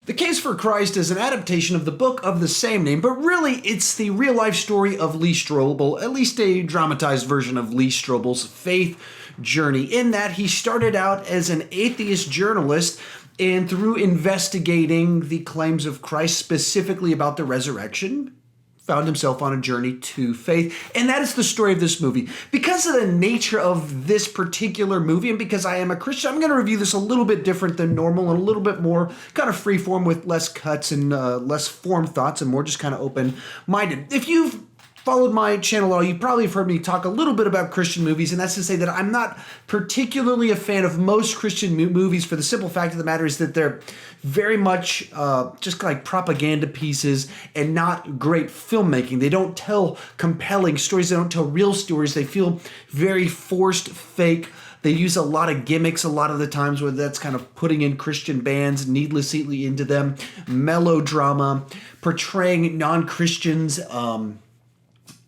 The Case for Christ is an adaptation of the book of the same name, but really it's the real-life story of Lee Strobel, at least a dramatized version of Lee Strobel's faith journey, in that he started out as an atheist journalist, and through investigating the claims of Christ, specifically about the resurrection, found himself on a journey to faith. And that is the story of this movie. Because of the nature of this particular movie, and because I am a Christian, I'm going to review this a little bit different than normal and a little bit more kind of freeform with less cuts and less formed thoughts and more just kind of open-minded. If you've followed my channel at all, you probably have heard me talk a little bit about Christian movies, and that's to say that I'm not particularly a fan of most Christian movies for the simple fact of the matter is that they're very much just like propaganda pieces and not great filmmaking. They don't tell compelling stories. They don't tell real stories. They feel very forced, fake. They use a lot of gimmicks a lot of the times, whether that's kind of putting in Christian bands needlessly into them, melodrama, portraying non-Christians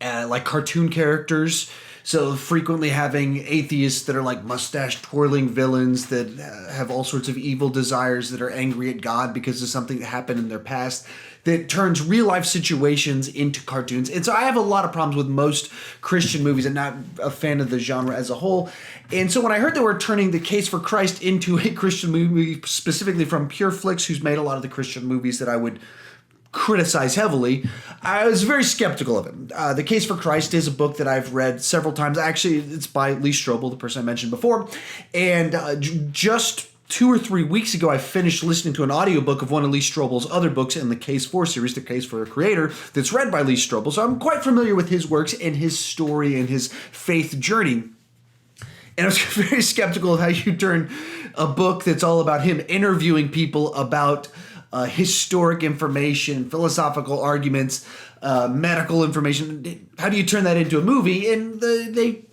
like cartoon characters. So frequently having atheists that are like mustache-twirling villains that have all sorts of evil desires, that are angry at God because of something that happened in their past, that turns real-life situations into cartoons. And so I have a lot of problems with most Christian movies and not a fan of the genre as a whole. And so when I heard they were turning The Case for Christ into a Christian movie, specifically from Pure Flix, who's made a lot of the Christian movies that I would criticize heavily, I was very skeptical of it. The Case for Christ is a book that I've read several times. Actually, it's by Lee Strobel, the person I mentioned before. And just 2 or 3 weeks ago, I finished listening to an audiobook of one of Lee Strobel's other books in the Case for series, The Case for a Creator, that's read by Lee Strobel. So I'm quite familiar with his works and his story and his faith journey. And I was very skeptical of how you turn a book that's all about him interviewing people about historic information, philosophical arguments, medical information. How do you turn that into a movie? And this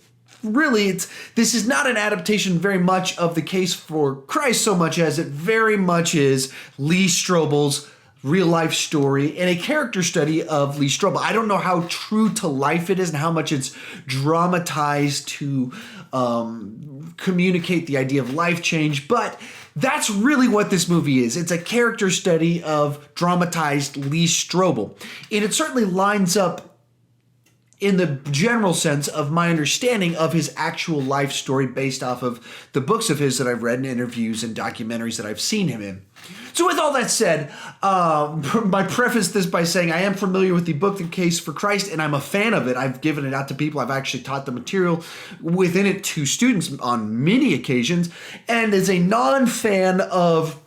is not an adaptation very much of The Case for Christ so much as it very much is Lee Strobel's real life story and a character study of Lee Strobel. I don't know how true to life it is and how much it's dramatized to communicate the idea of life change, but that's really what this movie is. It's a character study of dramatized Lee Strobel. And it certainly lines up in the general sense of my understanding of his actual life story based off of the books of his that I've read and interviews and documentaries that I've seen him in. So with all that said, I preface this by saying I am familiar with the book, The Case for Christ, and I'm a fan of it. I've given it out to people. I've actually taught the material within it to students on many occasions. And as a non-fan of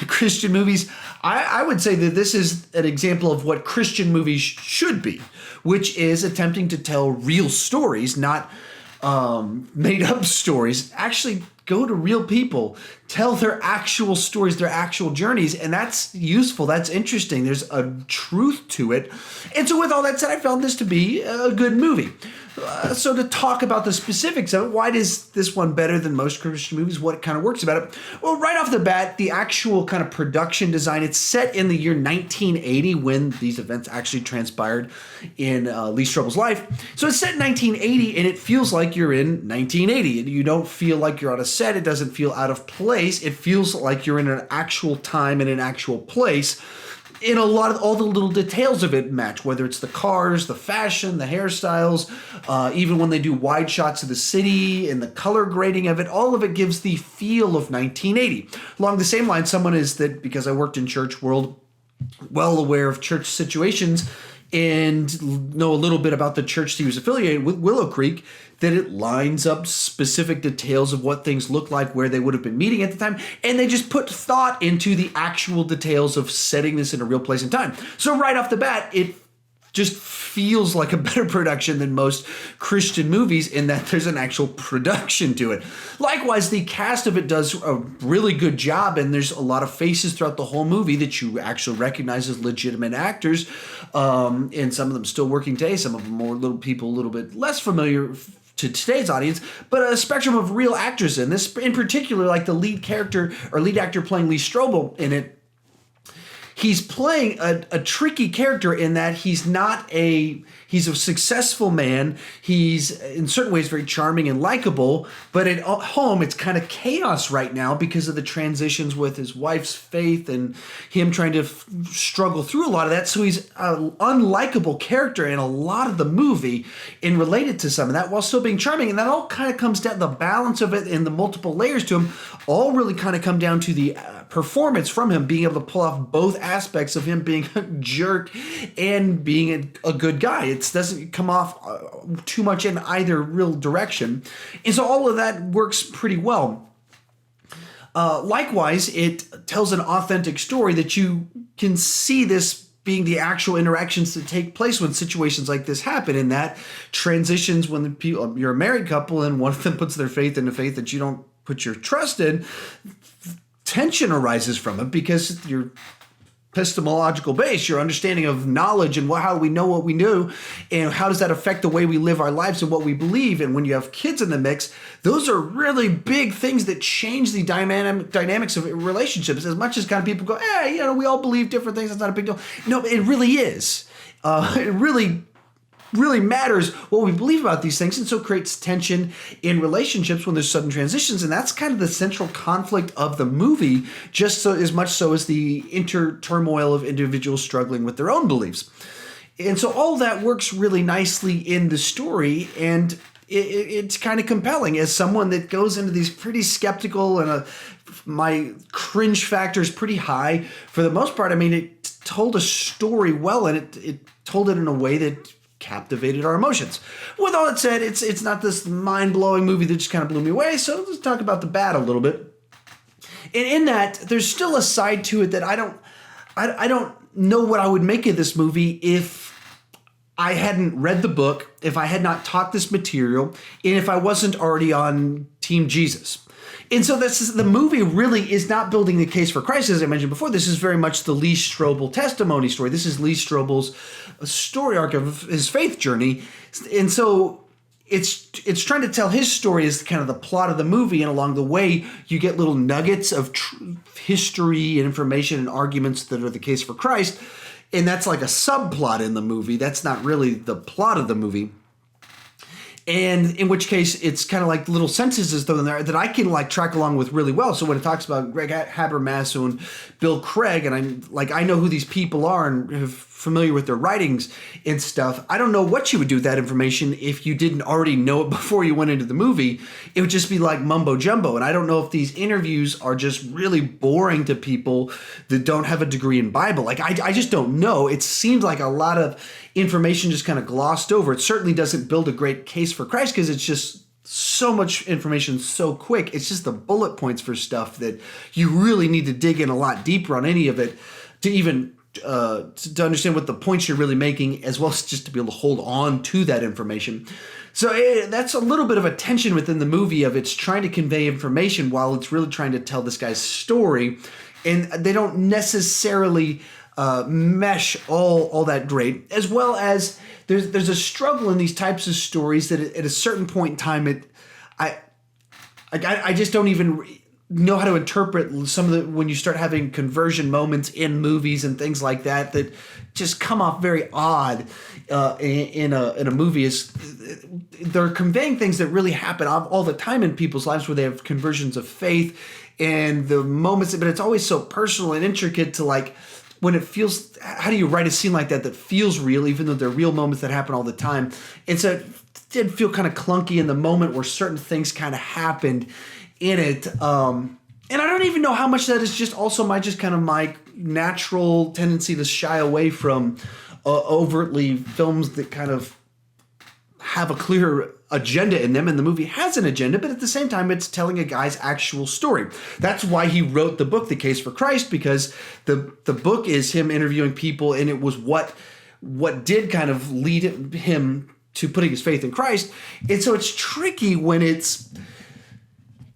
Christian movies, I would say that this is an example of what Christian movies should be, which is attempting to tell real stories, not made-up stories. Actually go to real people, tell their actual stories, their actual journeys, and that's useful, that's interesting, there's a truth to it. And so with all that said, I found this to be a good movie. So to talk about the specifics of it, why is this one better than most Christian movies? What kind of works about it? Well, right off the bat, the actual kind of production design, it's set in the year 1980 when these events actually transpired in Lee Strobel's life. So it's set in 1980 and it feels like you're in 1980. And you don't feel like you're on a set. It doesn't feel out of place. It feels like you're in an actual time and an actual place. In a lot of all the little details of it match, whether it's the cars, the fashion, the hairstyles, even when they do wide shots of the city and the color grading of it, all of it gives the feel of 1980. Along the same line, someone is that, because I worked in church world, well aware of church situations and know a little bit about the church he was affiliated with, Willow Creek, that it lines up specific details of what things look like, where they would have been meeting at the time, and they just put thought into the actual details of setting this in a real place and time. So right off the bat, it just feels like a better production than most Christian movies in that there's an actual production to it. Likewise, the cast of it does a really good job, and there's a lot of faces throughout the whole movie that you actually recognize as legitimate actors, and some of them still working today, some of them more little people a little bit less familiar to today's audience, but a spectrum of real actors in this, in particular, like the lead character or lead actor playing Lee Strobel in it. he's playing a tricky character in that he's a successful man. He's in certain ways very charming and likable, but at home it's kind of chaos right now because of the transitions with his wife's faith and him trying to struggle through a lot of that. So he's an unlikable character in a lot of the movie and related to some of that while still being charming. And that all kind of comes down, the balance of it and the multiple layers to him all really kind of come down to the performance from him, being able to pull off both aspects of him being a jerk and being a good guy. It doesn't come off too much in either real direction. And so all of that works pretty well. Likewise, it tells an authentic story that you can see this being the actual interactions that take place when situations like this happen, and that transitions when the people, you're a married couple and one of them puts their faith in a faith that you don't put your trust in. Tension arises from it because your epistemological base, your understanding of knowledge and how we know what we do, and how does that affect the way we live our lives and what we believe. And when you have kids in the mix, those are really big things that change the dynamics of relationships. As much as kind of people go, we all believe different things, it's not a big deal. No, it really is. It really matters what we believe about these things, and so creates tension in relationships when there's sudden transitions. And that's kind of the central conflict of the movie, just so as much so as the turmoil of individuals struggling with their own beliefs. And so all that works really nicely in the story, and it's kind of compelling as someone that goes into these pretty skeptical, and my cringe factor is pretty high for the most part. I mean, it told a story well, and it told it in a way that captivated our emotions. With all that said, it's not this mind-blowing movie that just kind of blew me away, so let's talk about the bad a little bit. And in that, there's still a side to it that I don't know what I would make of this movie if I hadn't read the book, if I had not taught this material, and if I wasn't already on Team Jesus. And so the movie really is not building the case for Christ, as I mentioned before. This is very much the Lee Strobel testimony story. This is Lee Strobel's story arc of his faith journey. And so it's trying to tell his story as kind of the plot of the movie, and along the way you get little nuggets of history and information and arguments that are the case for Christ. And that's like a subplot in the movie. That's not really the plot of the movie. And in which case, it's kind of like little sentences though in there that I can like track along with really well. So when it talks about Greg Habermas and Bill Craig, and I know who these people are and are familiar with their writings and stuff. I don't know what you would do with that information if you didn't already know it before you went into the movie. It would just be like mumbo jumbo. And I don't know if these interviews are just really boring to people that don't have a degree in Bible. Like I just don't know. It seems like a lot of information just kind of glossed over. It certainly doesn't build a great case for Christ because it's just so much information so quick. It's just the bullet points for stuff that you really need to dig in a lot deeper on any of it to even to understand what the points you're really making, as well as just to be able to hold on to that information. So that's a little bit of a tension within the movie of it's trying to convey information while it's really trying to tell this guy's story, and they don't necessarily mesh all that great. As well as there's a struggle in these types of stories that at a certain point in time I just don't even know how to interpret some of the when you start having conversion moments in movies and things like that just come off very odd in a movie. Is they're conveying things that really happen all the time in people's lives where they have conversions of faith and the moments, but it's always so personal and intricate to like when it feels, how do you write a scene like that feels real, even though they're real moments that happen all the time? And so it did feel kind of clunky in the moment where certain things kind of happened in it. And I don't even know how much that is just also my natural tendency to shy away from overtly films that kind of have a clear agenda in them, and the movie has an agenda, but at the same time it's telling a guy's actual story. That's why he wrote the book The Case for Christ, because the book is him interviewing people, and it was what did kind of lead him to putting his faith in Christ. And so it's tricky when it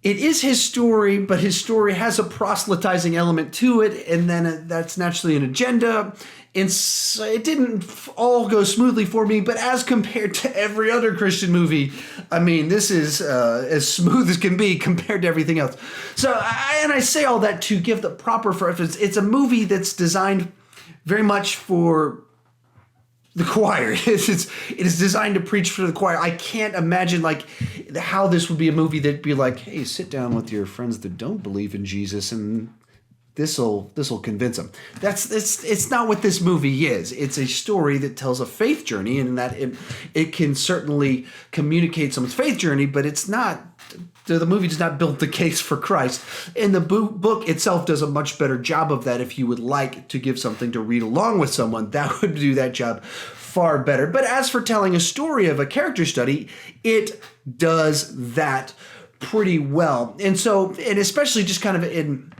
is his story, but his story has a proselytizing element to it, and then that's naturally an agenda. And so it didn't all go smoothly for me, but as compared to every other Christian movie, I mean, this is as smooth as can be compared to everything else. So, I say all that to give the proper reference. It's a movie that's designed very much for the choir. It is designed to preach for the choir. I can't imagine like how this would be a movie that'd be like, hey, sit down with your friends that don't believe in Jesus and this'll convince them. It's not what this movie is. It's a story that tells a faith journey, and that it can certainly communicate someone's faith journey, but it's not. The movie does not build the case for Christ. And the book itself does a much better job of that. If you would like to give something to read along with someone, that would do that job far better. But as for telling a story of a character study, it does that pretty well. And especially just kind of in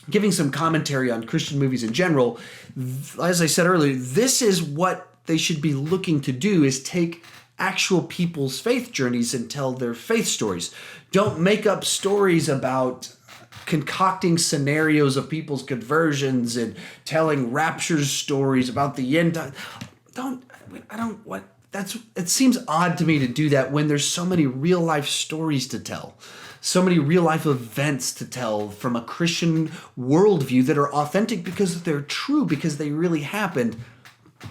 giving some commentary on Christian movies in general, as I said earlier, this is what they should be looking to do, is take actual people's faith journeys and tell their faith stories. Don't make up stories about concocting scenarios of people's conversions and telling rapture stories about the end time. It seems odd to me to do that when there's so many real life stories to tell. So many real life events to tell from a Christian worldview that are authentic because they're true, because they really happened.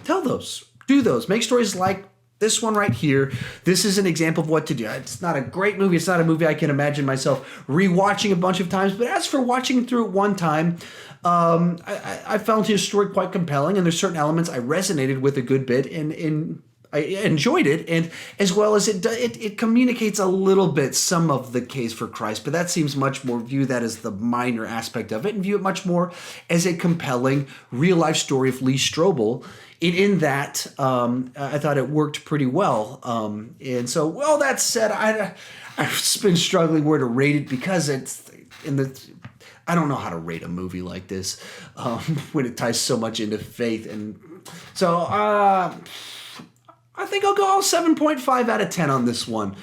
Tell those. Do those. Make stories like this one right here. This is an example of what to do. It's not a great movie. It's not a movie I can imagine myself rewatching a bunch of times. But as for watching it through it one time, I found his story quite compelling, and there's certain elements I resonated with a good bit, and I enjoyed it, and as well as it communicates a little bit some of the case for Christ, but that seems much more, view that as the minor aspect of it, and view it much more as a compelling real life story of Lee Strobel. In that, I thought it worked pretty well. And so, well, that said, I've been struggling where to rate it, because I don't know how to rate a movie like this when it ties so much into faith. And so I think I'll go 7.5 out of 10 on this one.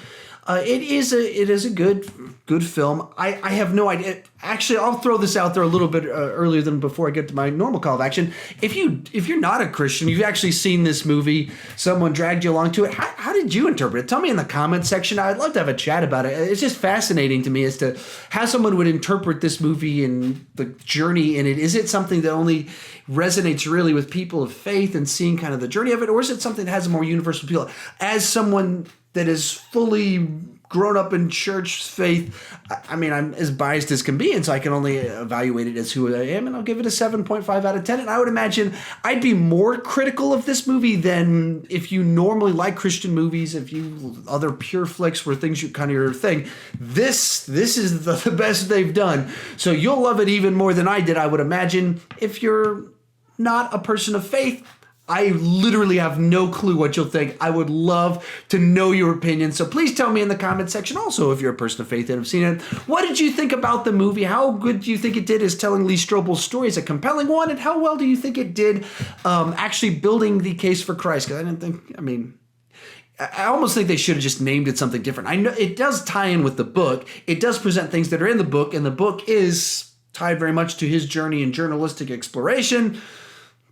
It is a good film. I have no idea. Actually, I'll throw this out there a little bit earlier than before I get to my normal call of action. If you're not a Christian, you've actually seen this movie, someone dragged you along to it, how did you interpret it? Tell me in the comments section. I'd love to have a chat about it. It's just fascinating to me as to how someone would interpret this movie and the journey in it. Is it something that only resonates really with people of faith and seeing kind of the journey of it, or is it something that has a more universal appeal? As someone that is fully grown up in church faith, I mean, I'm as biased as can be, and so I can only evaluate it as who I am, and I'll give it a 7.5 out of 10. And I would imagine I'd be more critical of this movie than if you normally like Christian movies, if you other pure flicks where things you kind of your thing. This is the best they've done, so you'll love it even more than I did, I would imagine. If you're not a person of faith, I literally have no clue what you'll think. I would love to know your opinion. So please tell me in the comment section. Also, if you're a person of faith and have seen it, what did you think about the movie? How good do you think it did as telling Lee Strobel's story as a compelling one? And how well do you think it did actually building the case for Christ? Because I almost think they should have just named it something different. I know it does tie in with the book. It does present things that are in the book, and the book is tied very much to his journey in journalistic exploration.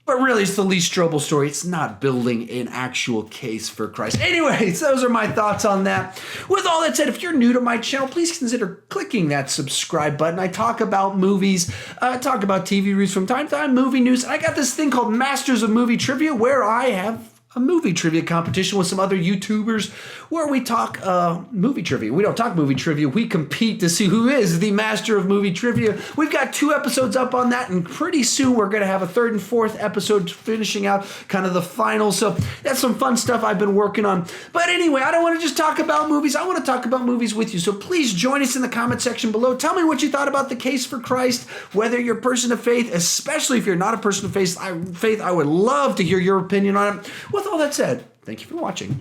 But really, it's the Lee Strobel story. It's not building an actual case for Christ. Anyways, those are my thoughts on that. With all that said, if you're new to my channel, please consider clicking that subscribe button. I talk about movies, talk about TV reviews from time to time, movie news. I got this thing called Masters of Movie Trivia, where I have a movie trivia competition with some other YouTubers where we talk movie trivia. We don't talk movie trivia. We compete to see who is the master of movie trivia. We've got 2 episodes up on that, and pretty soon we're going to have a 3rd and 4th episode finishing out kind of the final. So that's some fun stuff I've been working on. But anyway, I don't want to just talk about movies. I want to talk about movies with you. So please join us in the comment section below. Tell me what you thought about the case for Christ, whether you're a person of faith, especially if you're not a person of faith. I would love to hear your opinion on it. With all that said, thank you for watching.